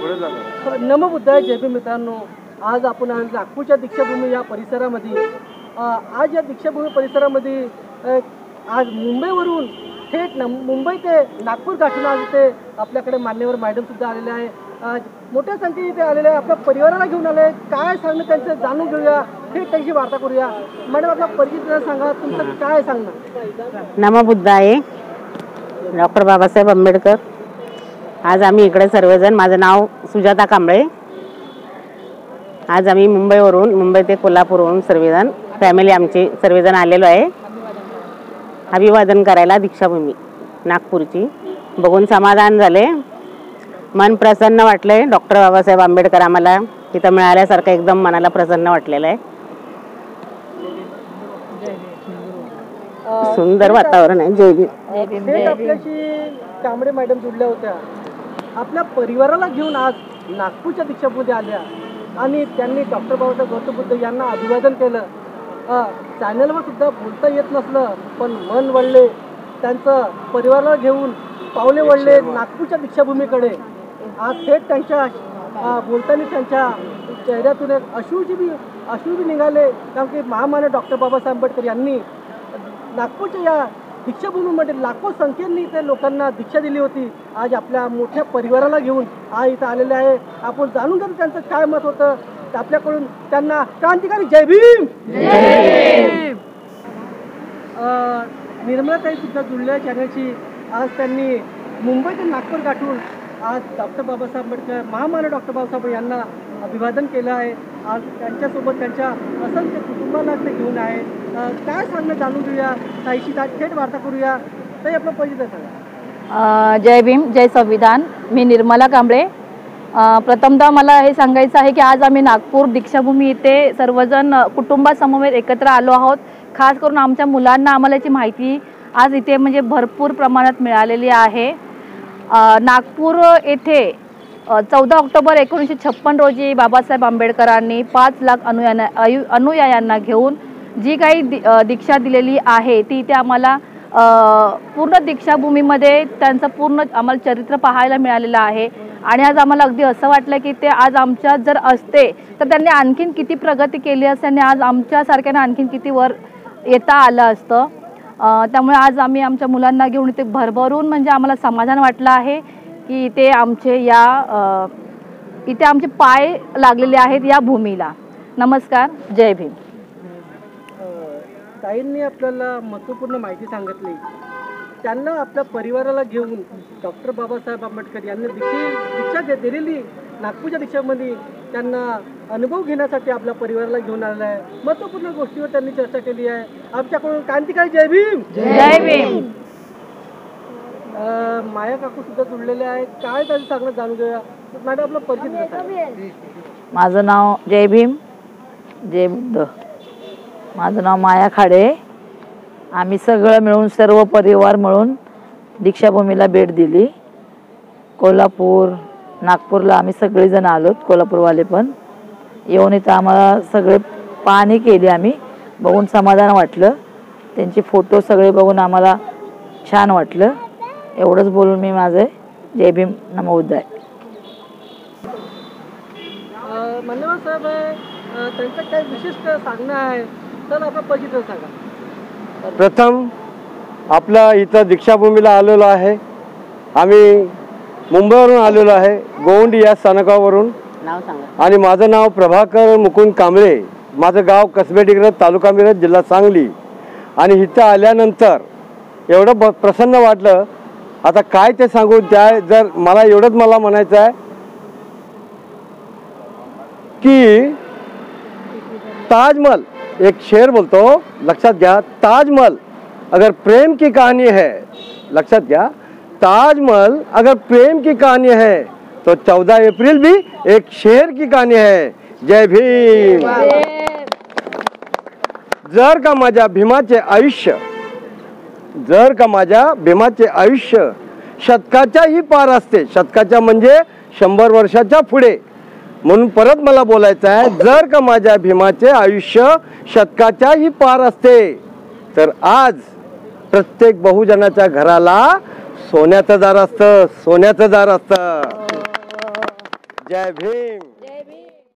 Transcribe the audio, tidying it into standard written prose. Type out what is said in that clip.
नमो बुद्धाय. जय भीम मित्रांनो, आज आपण नागपूरच्या दीक्षाभूमी या परिसरामध्ये आज या दीक्षाभूमी परिसरामध्ये आज मुंबईवरून थेट मुंबई ते नागपूर गाठून आज इथे आपल्याकडे मान्यवर मॅडम सुद्धा आलेले आहे. आज मोठ्या संख्येने इथे आलेले आहे. आपल्या परिवाराला घेऊन आले. काय सांगणं त्यांचं जाणून घेऊया, थेट त्यांची वार्ता करूया. मॅडम आपला परिचय सांगा, तुमचं काय सांगणं. नमो बुद्धाय. डॉक्टर बाबासाहेब आंबेडकर. आज आम्ही इकडे सर्वजण, माझं नाव सुजाता कांबळे. आज आम्ही मुंबई ते कोल्हापूरवरून सर्वजण फॅमिली आमची सर्वजण आलेलो आहे अभिवादन करायला दीक्षाभूमी नागपूरची. बघून समाधान झाले, मन प्रसन्न वाटले. डॉक्टर बाबासाहेब आंबेडकर आम्हाला तिथं मिळाल्यासारखं एकदम मनाला प्रसन्न वाटलेलं आहे. सुंदर वातावरण आहे. जय भीम. आपल्याशी कांबळे मॅडम जुडल्या होत्या. आपल्या परिवाराला घेऊन आज नागपूरच्या दीक्षाभूमीमध्ये आल्या आणि त्यांनी डॉक्टर बाबासाहेब गौतम बुद्ध यांना अभिवादन केलं. चॅनलवर सुद्धा बोलता येत नसलं, पण मन वळले. त्यांचं परिवाराला घेऊन पावले वळले नागपूरच्या दीक्षाभूमीकडे. आज थेट त्यांच्या बोलताना त्यांच्या चेहऱ्यातून एक अश्रू बी निघाले. कारण की महामानव डॉक्टर बाबासाहेब आंबेडकर यांनी नागपूरच्या या दीक्षाभूमीमध्ये लाखो संख्येने इथे लोकांना दीक्षा दिली होती. आज आपल्या मोठ्या परिवाराला घेऊन आज इथं आलेले आहे. आपण जाणून घेऊ त्यांचं काय मत होतं आपल्याकडून. त्यांना क्रांतिकारी जय भीम. निर्मलाताई सुद्धा जुळल्या चॅनलशी. आज त्यांनी मुंबई ते नागपूर गाठून आज डॉक्टर बाबासाहेब आंबेडकर महामानव डॉक्टर बाबासाहेब यांना अभिवादन केलं आहे. आज त्यांच्यासोबत त्यांच्या असंख्य कुटुंबाला ते घेऊन आहे. काय सांगणं जाणून घेऊया. ताईशी थेट वार्ता करूया. ताई आपला परिचय सांगा. जय भीम, जय संविधान. मी निर्मला कांबळे. प्रथमतः मला हे सांगायचं आहे की आज आम्ही नागपूर दीक्षाभूमी इथे सर्वजण कुटुंबासमवेत एकत्र आलो आहोत. खास करून आमच्या मुलांना आम्हाला याची माहिती आज इथे म्हणजे भरपूर प्रमाणात मिळालेली आहे. नागपूर येथे 14 ऑक्टोबर 1956 रोजी बाबासाहेब आंबेडकरांनी 5 लाख अनुयायांना घेऊन जी काही दीक्षा दिलेली आहे ती इथे आम्हाला पूर्ण दीक्षाभूमीमध्ये त्यांचं पूर्ण आम्हाला चरित्र पाहायला मिळालेलं आहे. आणि आज आम्हाला अगदी असं वाटलं की ते आज आमच्यात जर असते तर त्यांनी आणखीन किती प्रगती केली असते आणि आज आमच्यासारख्याने आणखीन किती वर येता आलं असतं. त्यामुळे आज आम्ही आमच्या मुलांना घेऊन इथे भरभरून म्हणजे आम्हाला समाधान वाटलं आहे की इथे आमचे इथे आमचे पाय लागलेले आहेत या भूमीला. नमस्कार. जय भीम. ताईंनी आपल्याला महत्त्वपूर्ण माहिती सांगितली. त्यांना आपल्या परिवाराला घेऊन डॉक्टर बाबासाहेब आंबेडकर यांनी दीक्षा दिलेली नागपूरच्या दीक्षामध्ये त्यांना अनुभव घेण्यासाठी आपल्या परिवाराला घेऊन आलेला आहे. महत्त्वपूर्ण गोष्टीवर त्यांनी चर्चा केली आहे. आमच्याकडून क्रांतिकारी जय भीम. जय भीम. माया काकू सुद्धा जुळलेले आहेत. काय त्यांचं सांगणं जाणून घेऊया. मॅडम आपलं परिचय सांगा. माझं नाव जय भीम, जय बुद्ध. माझं नाव माया खाडे. आम्ही सगळं मिळून सर्व परिवार मिळून दीक्षाभूमीला भेट दिली. कोल्हापूर नागपूरला आम्ही सगळेजण आलोत. कोल्हापूरवाले पण येऊन इथं आम्हाला सगळे पाहणी केली. आम्ही बघून समाधान वाटलं. त्यांचे फोटो सगळे बघून आम्हाला छान वाटलं. एवढंच बोलून मी माझे जय भीम नमो बुद्धाय. मान्यवर साहेब त्यांचं काही विशिष्ट सांगणं आहे तर आपला परिचय सांगा. प्रथम आपल्या इथं दीक्षाभूमीला आलेलो आहे. आम्ही मुंबईवरून आलेलो आहे, गोवंडी या स्थानकावरून. नाव सांगा. आणि माझं नाव प्रभाकर मुकुंद कांबळे. माझं गाव कसबे डिग्रज, तालुका मिरज, जिल्हा सांगली. आणि इथं आल्यानंतर एवढं प्रसन्न वाटलं. आता काय ते सांगू. जर मला एवढंच मला म्हणायचं आहे की ताजमहल, एक शेर बोलतो, लक्षात घ्या. ताजमहल अगर प्रेम की कहानी है, लक्षात घ्या, ताजमहल अगर प्रेम की कहानी है तो 14 अप्रैल भी एक शेर की कहानी है. जय भीम. जर का माझ्या भीमाचे आयुष्य शतकाच्याही पार असते, शतकाच्या म्हणजे 100 वर्षाच्या पुढे, म्हणून परत मला बोलायचं आहे. जर का माझ्या भीमाचे आयुष्य शतकाच्याही पार असते तर आज प्रत्येक बहुजनाच्या घराला सोन्याचं दार असतं, सोन्याचं दार असतं. जय भीम. जय भीम.